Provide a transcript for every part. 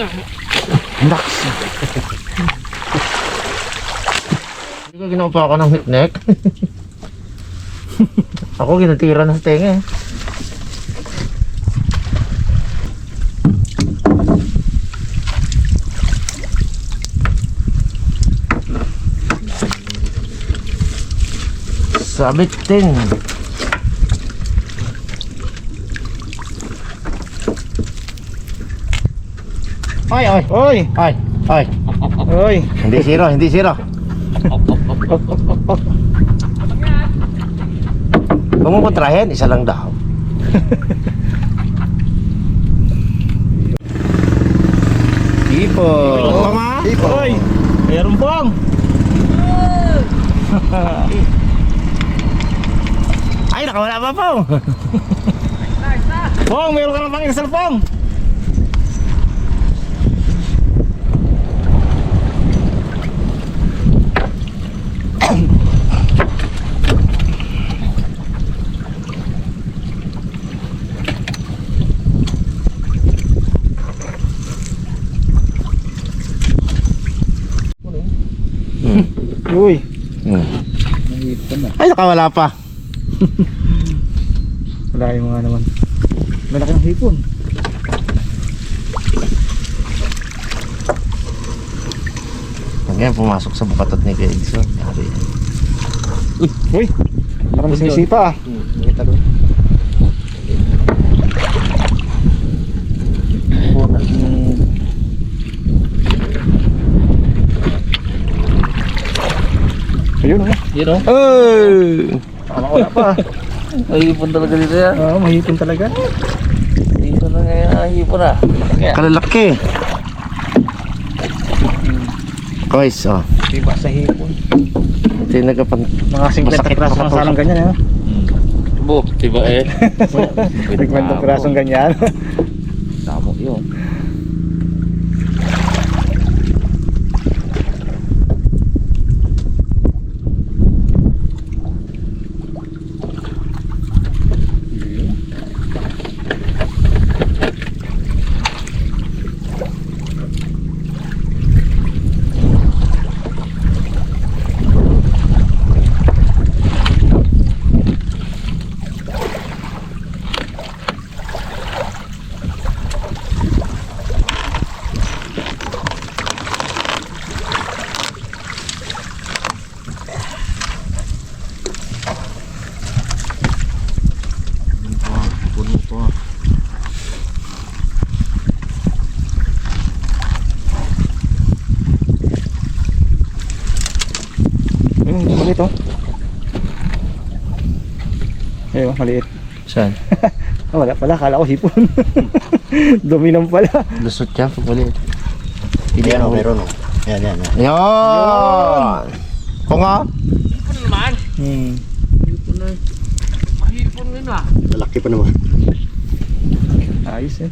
Naks. Hindi ka ginapa ka ng hit-neck. Ako ginatira ng tenga eh. Sabit din. Ay, ay, Oy! ay, ay. Oy! Hindi zero, hindi zero. Huwag mo kontrahin, isa lang daw. Tipo. Tipo! Oy! Meron pong! Ay, nakawala pa po. Pong! Meron ka na pang inasal, Pong! Uy! Ay, nakawala pa. Wala yung mga naman. Malaki ng hipon. Ngayon, pumasok sa bukatot ni Edson. Uy! Parang sinisipa ah. Nakita doon. Ayun oh. Yun o. Ay! Wala pa. May hipon talaga dito yan. Oo, mahipon talaga. Dito na ngayon ang hipon ah. Kaya, Kalalaki. Guys, oh. Diba sa hipon? Ito yung nagkapan... Mga 50 pirasong salang ganyan eh. bo, diba eh. 50 pirasong ganyan. Tamo yun. Maliit oh. Ayun, maliit. Saan? Oh, wala pala, kala ko hipon. Dominam pala. Lusot yan pag maliit. Yan o, meron o. Yan, yan, yan. Yan! O nga? Hipon naman. Hipon na. Mahipon yun ah. Lalaki pa naman. Ayos eh.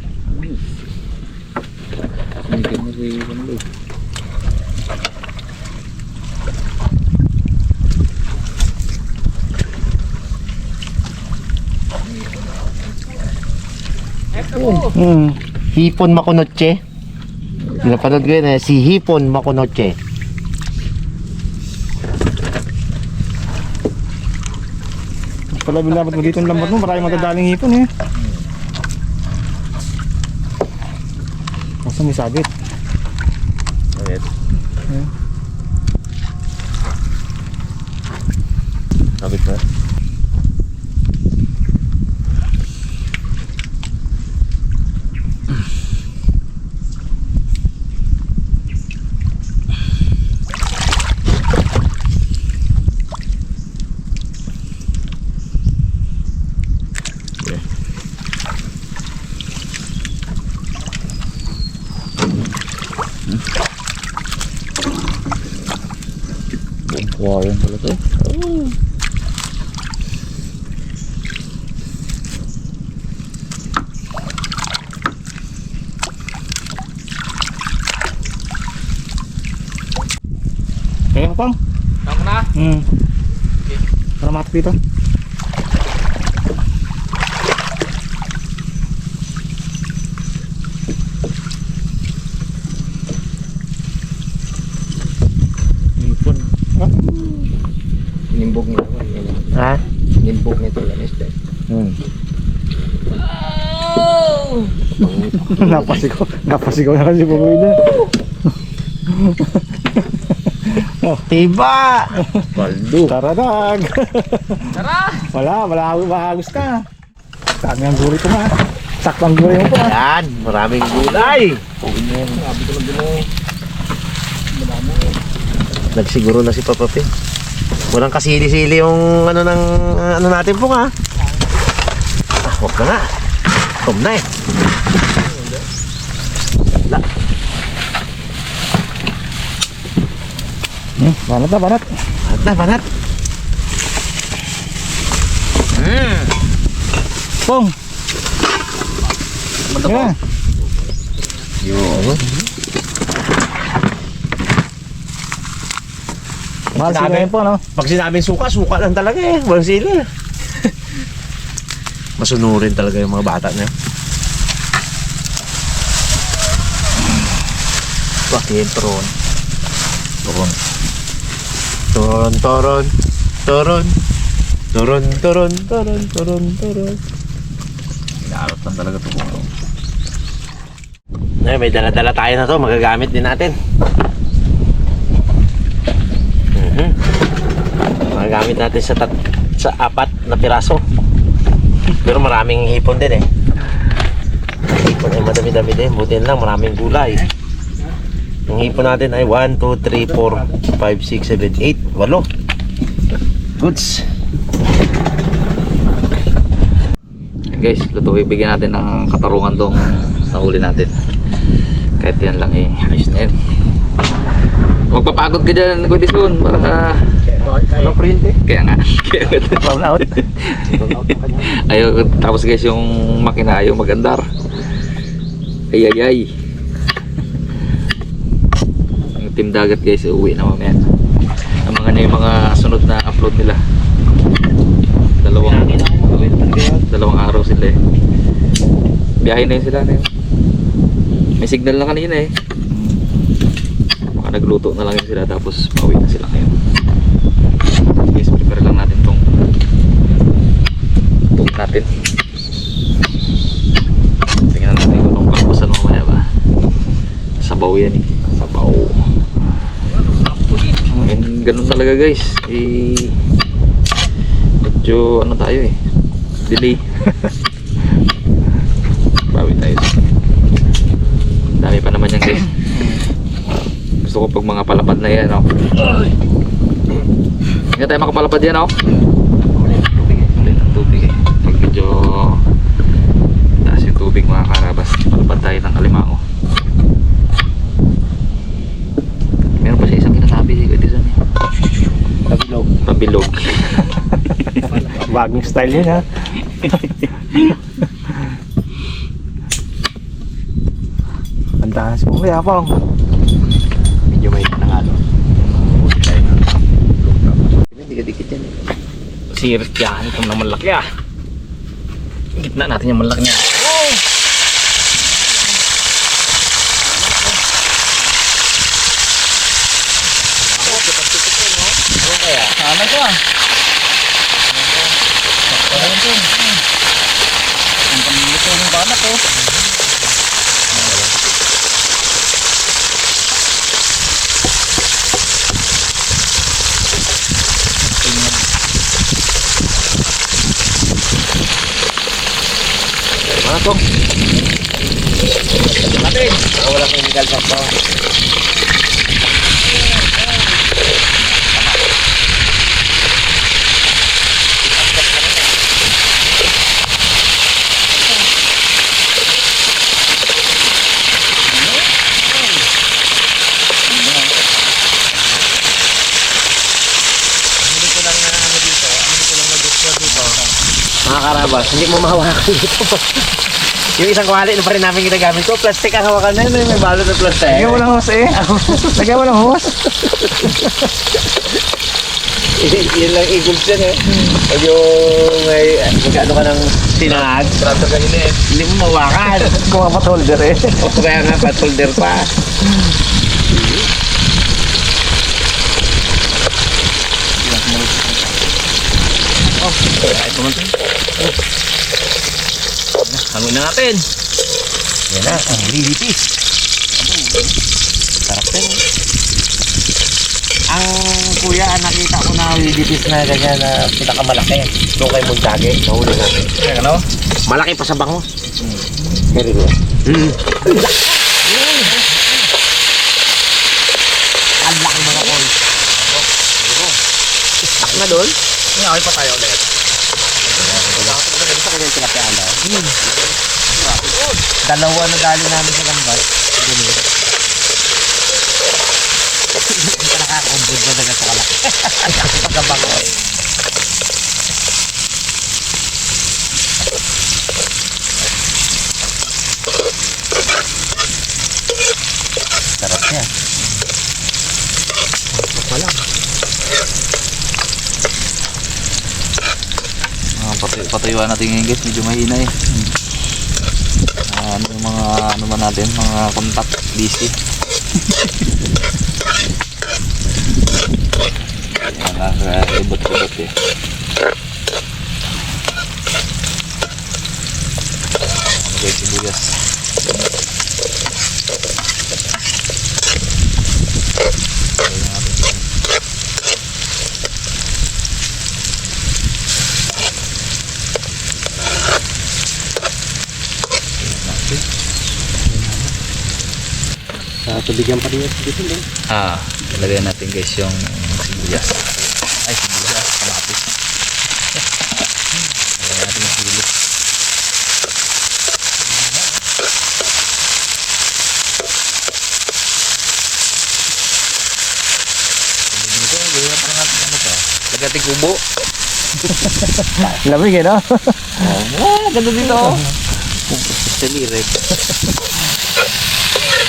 Hindi ka mahipon doon. Hipon Makunoche. Napanood ko yun eh. Si Hipon Makunoche. Pala binabot mo dito ang lambat mo, maraming matadaling hipon eh. Basta may sabit. Sabit. Sabit na. Buwan pala to. Oh. Kaya pang? Tama na? Para matok dito. Ha? Nimbok nito yan isda. Napasigaw na kasi bubuhay na. Tiba! Baldo. Taradag! Tara! Wala mahagos na. Dami ang guri ko nga. Saktang guri mo pa. Yan, maraming gulay. Sabi ko lang din eh. Nagsiguro na si Papa P. Walang kasili-sili yung ano ng ano natin po nga. Huwag na nga. Tom na eh. Wala. Banat na, banat. Banat na, banat. Pong! Yeah. Yun. Mahal sila yun po, no? Pag sinabing suka, suka lang talaga eh. Walang sili. Masunurin talaga yung mga bata na yun. Bakit tron? Toron. Toron, toron. Toron. Toron, toron, toron, toron, toron. Inaalot lang talaga ito kung Ay, may dala-dala tayo na to. Magagamit din natin. Magagamit natin sa 4 na piraso. Pero maraming hipon din eh. Hipon ay madami-dami din. Buti lang, maraming gulay. Ang hipon natin ay 1, 2, 3, 4, 5, 6, 7, 8, 8 goods. guys, luto bigyan natin ng katarungan tong nahuli natin. Kahit yan lang eh, ayos na yan. Magpapagod ka dyan, Kuya Dison, para Ano print eh? kaya nga. Brown out. Ayaw, tapos guys yung makina ayaw magandar. Ay ay ay. Ang team dagat guys, uwi na mamaya. Ang mga na yung mga sunod na upload nila. Dalawang araw sila eh. Biyahe na yun sila na yun. May signal na kanina eh. Baka nagluto na lang yun sila tapos pauwi na sila ngayon. Guys, prepare lang natin tong tubig natin. Tingnan natin kung anong kalpasan mamaya ba. Sabaw yan eh. Sabaw. And ganun talaga guys. Medyo ano tayo eh. Delay. Bawi tayo. Dami pa naman yan guys. Gusto ko pag mga palapad na yan oh. Hindi tayo makapalapad yan oh. Ulit ang tubig eh. Pag medyo taas yung tubig mga karabas, palapad tayo ng Alimango. Meron pa siya isang kinanabi si Kuya Dison eh. Pabilog. Pabilog. Bagong style yun ha. Ang taas mo kaya Pong. Medyo may nanalo. Dikit-dikit yan eh. Sirit yan. Itong na malaki ah. Gitna natin yung malaki niya. Oh! Sana ko ah. Ang pamilito yung bana ko. Mana to? Natin. Wala chemical sa to. Mga karabas, hindi mo mahawakan dito. Yung isang kwali na pa rin namin ginagamit ko, plastic ang hawakan na yun, may balot na plastic. Lagyan mo ng hose eh. Lagyan mo ng hose. Yun lang eagles yan eh. Pag yung may magkano ka ng sinangag, trato ka yun eh. Hindi mo mahawakan. Kung ang holder eh. O kaya nga, pat holder pa. Ito man ito. Hanguin na natin. Yan na, ang lilipis. Sarap din. Ang kuya, nakita ko na lilipis na ganyan na pinakamalaki. Doon kay Muntage, nahuli natin. Ano? Malaki pa sa bango. Very good. Ang laki mga kol. Stuck na doon. Ngayon pa tayo ulit. Sa kanyang tilapiyaan daw. Dalawa na dali namin sa lambat. Ganun. Hindi ka nakakakumbod na dagat sa kalaki. Pagkabango. Sarap yan. Patuyuan natin ngayon guys, medyo mahina eh. Ano yung mga ano man natin, mga contact busy. Nakaka-ibot-ibot eh. Ano guys, sibuyas. Tubigyan pa rin dito din. Ilagay natin guys yung sibuyas. Ay, sibuyas, kamatis. Ilagay natin yung sili. Dito, gawin natin ano to. Lagay natin kubo. Lamig eh, no? Ganda dito. Especially Irek.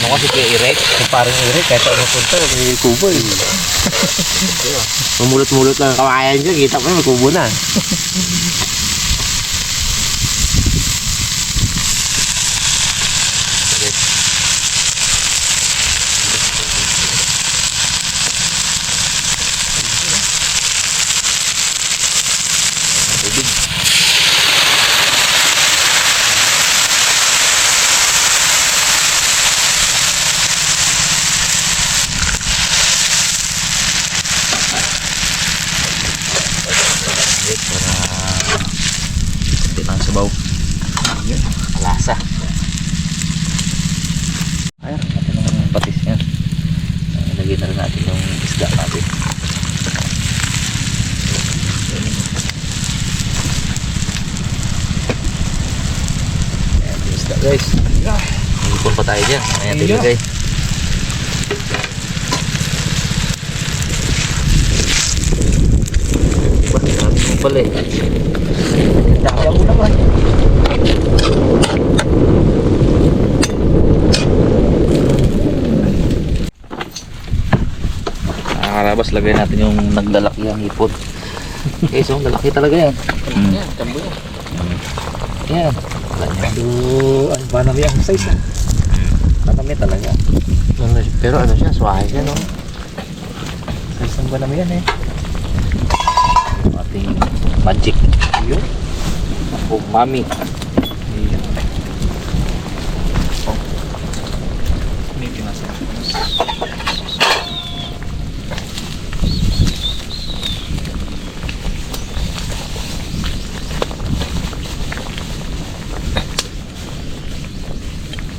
Ano kasi kaya Irek? Kung parang irik, kahit ano punta, may kubo eh. Mamulot-mulot lang ang kawayan dyan. Kita ko may kubo na. Hindi lang sabaw. Malasa. Ayan, natin ang patis niya. Ilagay na rin natin yung isda natin. Ayan yung isda guys. Ipon pa tayo dyan. Ayan tayo ilagay. Dami mo pala eh. Dami ako naman. Nakakarabas, lagay natin yung naglalaki ang hipot. Okay, so lalaki talaga yan. Yan, tambo yan. Yan. Ay, banami ang size ah. Matami talaga. Pero ano siya, suwahay siya, no? Size ng banami yan eh. Yung ating magic. Yun. Umami. May pinasa.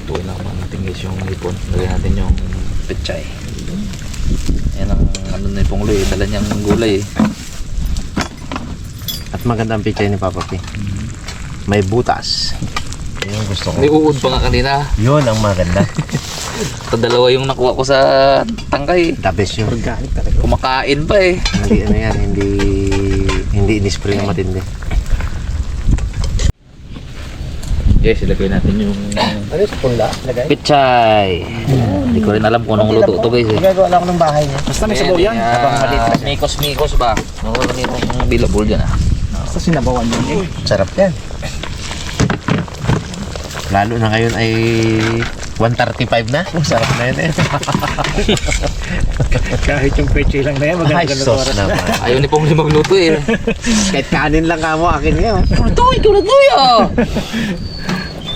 Tuloy lang natin guys yung hipon. Lagay natin yung pechay. Yan ang ano na yung pungloy. Dala niyang gulay eh. At maganda ang picture ni Papa P. May butas. Yun ang gusto ko. May uod pa nga kanina. Yun ang maganda. Ito dalawa yung nakuha ko sa tangkay. The best yun. Organic talaga. Kumakain pa eh. Hindi ano yan, hindi in-spray na matindi. Yes, ilagay natin yung Ano sa pula? Lagay? pechay. Hindi ko rin alam kung anong luto to guys eh. Gagawa lang ako ng bahay niya. Basta may sabaw yan. Habang maliit lang. Mikos-mikos ba? Nakuha nitong bilabol dyan ah. Basta sinabawan yun eh. Sarap yan. Lalo na ngayon ay 135 na. Sarap na yun eh. Kahit yung peche lang na yan, Ay, maganda sos oras na. naman. Ayaw ni Pong magluto eh. Kahit kanin lang ka mo, akin nga. Ikaw na tuyo!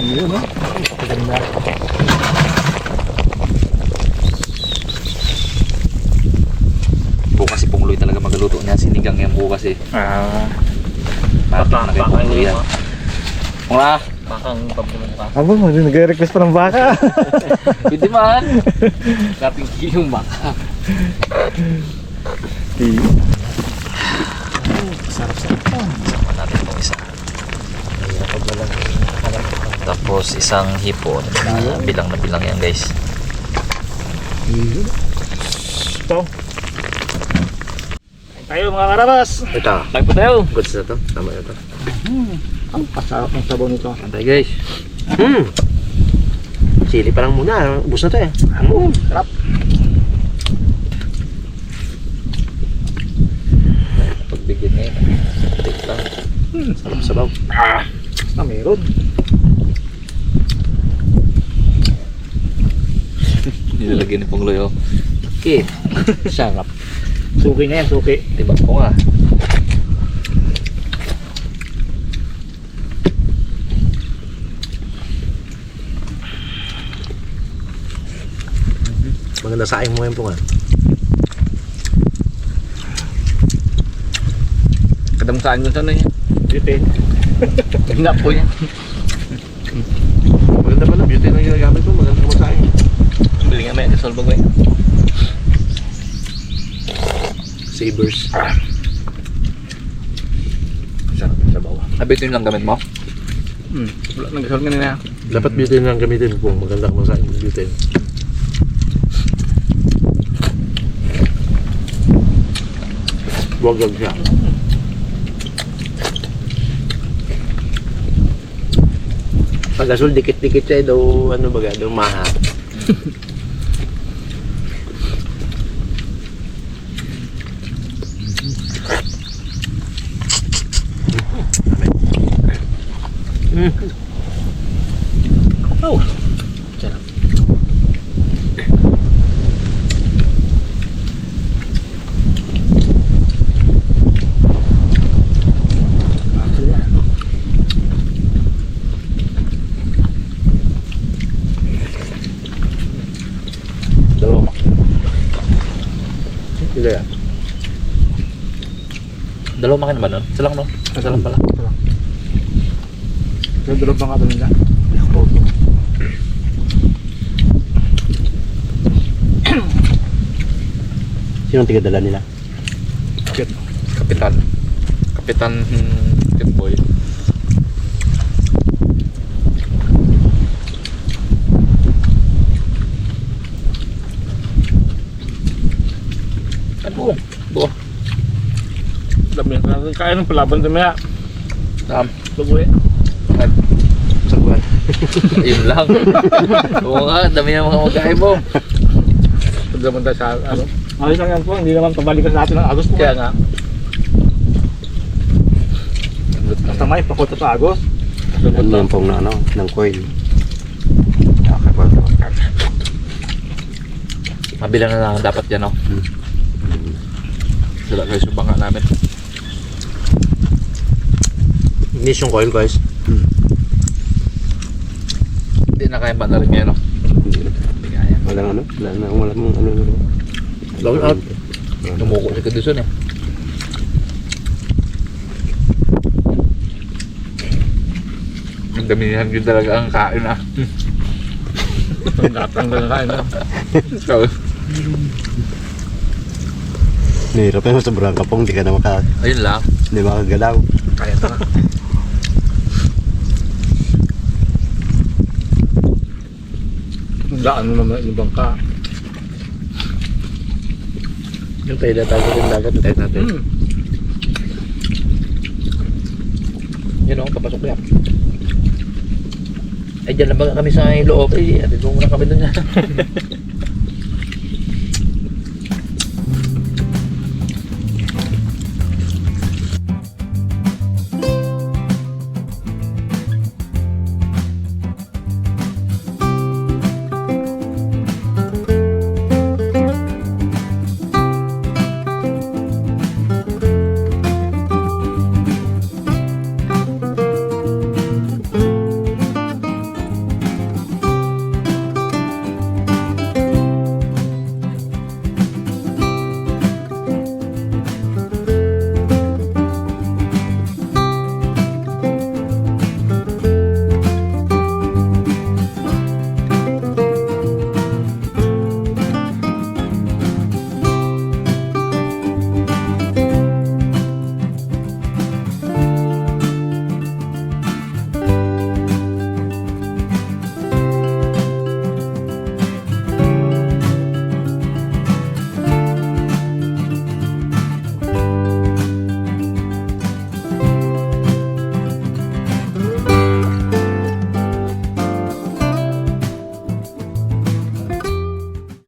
Yun, no? Ganda. Bukas si Pongloy talaga magluto niya. Sinigang yan bukas eh. Patak na kay Pongloy yan. Mga! Bakang pagpumunta. Aba, nag-request pa ng baka. Pwede man! Kaping yung baka. Sarap-sarap pa. Sama natin itong isa. Tapos isang hipon. Bilang na bilang yan guys. Ito. Tayo mga karabas. Ito. Tayo po tayo! Goods na to. Tama na to. Ang pasarap ng sabaw nito. Antay guys. Chili pa lang muna. Ubus na to eh. Sarap. Pagbigyan na yun. Take lang. Sarap sabaw. Na meron. Nilalagyan ni Pongloy oh. Okay. Sarap. Suki na yan, suki. Diba po nga. Maganda sa aking mo ngayon po nga. Kadang saan yun sana yan. Dito eh. Ganda po yan. Maganda pala. Beauty na ginagamit ko. Maganda naman sa akin. Bili nga may kasol bagoy. Sabers. Sarap yung sabaw. Abi ito yung lang gamit mo? Wala, nag-gasol ka nila. Dapat beauty na lang gamitin po. Maganda naman sa akin. Beauty. Wag siya. Pag gasol, dikit-dikit siya daw, ano baga, daw maha. Oh, sarap. Dalawa. Sila yan. Dalawa makin ba nun? Isa lang no? Isa lang pala. Yung dulog pa nga ito nila. Sinong tigadala nila? Kapitan. Kapitan Boy. Ano? Buo. Dami na kaya ng palaban sa maya. Tam. Bagoy. Sagwan. Ayun lang. Oo nga, dami yung mga magkain mo. Pag naman tayo sa ano. Ayos lang yan po, hindi naman pabalikan sa atin ng Agos po. Kaya nga. Basta may pakuta sa Agos. Ano yung pong na, ano, ng coil. Mabilang na lang dapat yan, no? Sila kayo subanga namin. Inis yung coil guys. Hindi na kaya ba na rin ngayon, no? Hindi kaya. Walang ano, walang ano. Long out. Tumuko si Kaduson eh. Ang damihan yun talaga ang kain ah. Datang na kain na. So, Nahirap na sobrang kapong, di ka na ayun lang. hindi makagalaw. Kaya ito na. Daan mo naman yung bangka. Yung tayo na tayo ng dagat. Tayo natin. Yun o, papasok yan. Ay, dyan lang ba kami sa loob? Eh, atid mo muna kami dun yan.